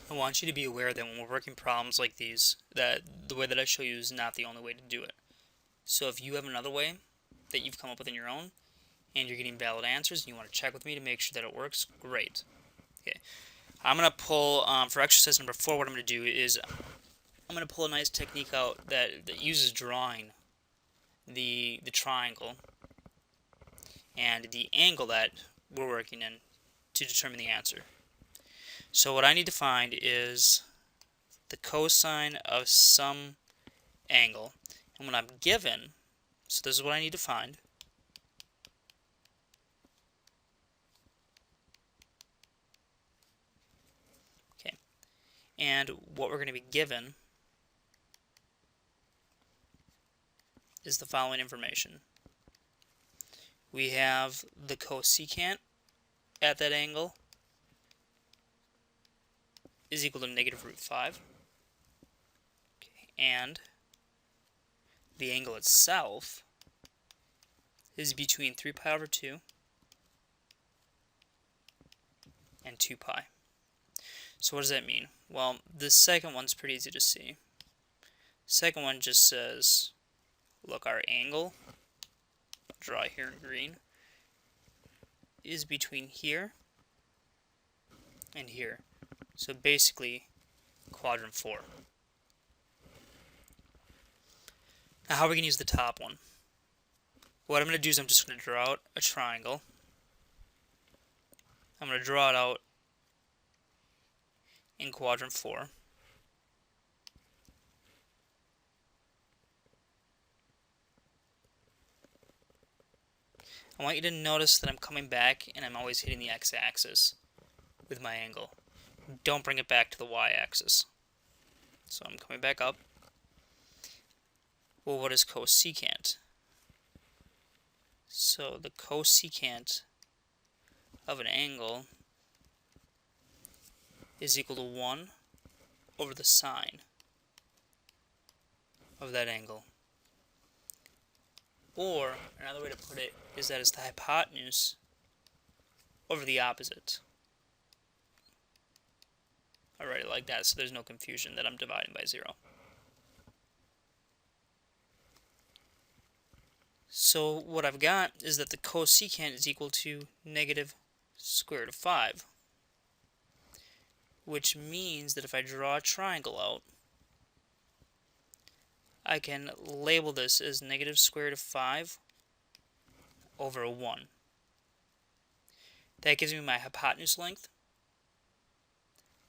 I want you to be aware that when we're working problems like these, that the way that I show you is not the only way to do it. So if you have another way that you've come up with on your own, and you're getting valid answers, and you want to check with me to make sure that it works, great. Okay, I'm going to pull, for exercise number 4, what I'm going to do is, I'm going to pull a nice technique out that uses drawing the triangle and the angle that we're working in to determine the answer. So what I need to find is the cosine of some angle. And when I'm given, so this is what I need to find. Okay. And what we're going to be given is the following information. We have the cosecant at that angle is equal to -√5. Okay. And the angle itself is between 3 pi over 2 and 2 pi. So what does that mean? Well, the second one's pretty easy to see. Second one just says, look, our angle, draw here in green, is between here and here. So basically, quadrant 4. Now how are we going to use the top one? What I'm going to do is I'm just going to draw out a triangle. I'm going to draw it out in quadrant 4. I want you to notice that I'm coming back and I'm always hitting the x-axis with my angle. Don't bring it back to the y-axis. So I'm coming back up. Well, what is cosecant? So the cosecant of an angle is equal to 1 over the sine of that angle. Or, another way to put it is that it's the hypotenuse over the opposite. I write it like that so there's no confusion that I'm dividing by 0. So what I've got is that the cosecant is equal to -√5, which means that if I draw a triangle out, I can label this as -√5 over 1. That gives me my hypotenuse length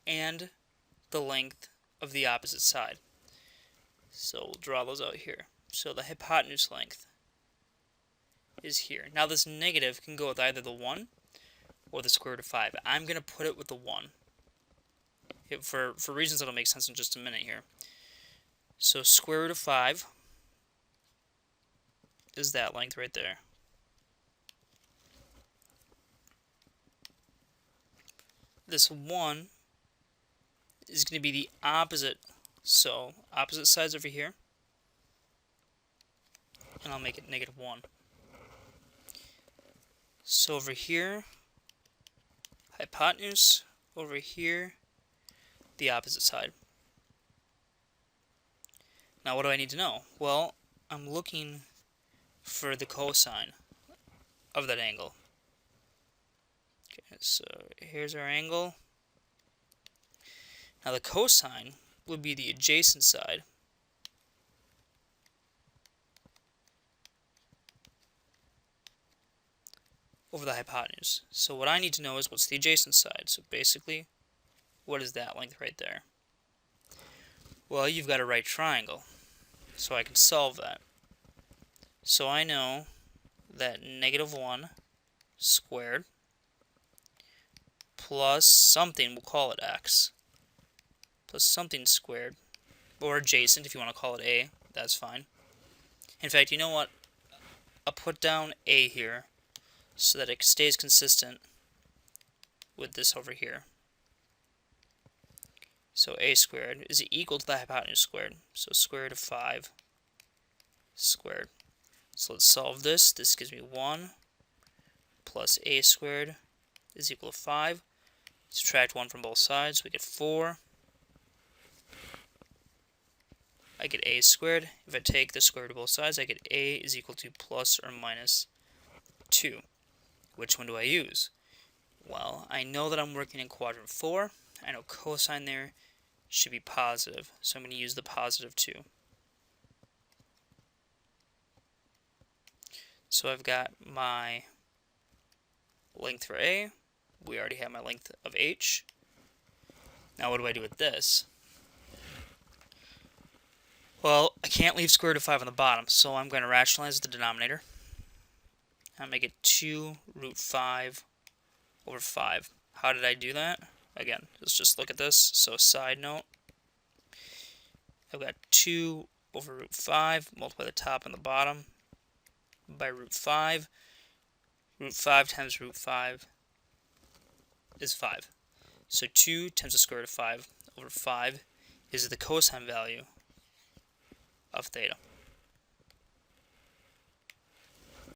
and the length of the opposite side. So we'll draw those out here. So the hypotenuse length is here. Now this negative can go with either the 1 or the square root of 5. I'm going to put it with the 1. For reasons that'll make sense in just a minute here. So square root of 5 is that length right there. This 1 is going to be the opposite. So opposite sides over here. And I'll make it -1. So over here, hypotenuse, over here, the opposite side. Now what do I need to know? Well, I'm looking for the cosine of that angle. Okay, so here's our angle. Now the cosine would be the adjacent side over the hypotenuse. So what I need to know is what's the adjacent side. So basically, what is that length right there? Well, you've got a right triangle, so I can solve that. So I know that -1 squared plus something, we'll call it x, plus something squared, or adjacent if you want to call it a, that's fine. In fact, you know what? I'll put down a here so that it stays consistent with this over here. So a squared is equal to the hypotenuse squared. So square root of 5 squared. So let's solve this. This gives me 1 plus a squared is equal to 5. Subtract 1 from both sides, we get 4. I get a squared. If I take the square root of both sides, I get a is equal to plus or minus 2. Which one do I use? Well, I know that I'm working in quadrant 4. I know cosine there should be positive, so I'm going to use the positive 2. So I've got my length for A. We already have my length of H. Now what do I do with this? Well, I can't leave square root of 5 on the bottom, so I'm going to rationalize the denominator. I make it 2 root 5 over 5. How did I do that? Again, let's just look at this. So side note, I've got 2 over root 5, multiply the top and the bottom by root 5. Root 5 times root 5 is 5. So 2 times the square root of 5 over 5 is the cosine value of theta.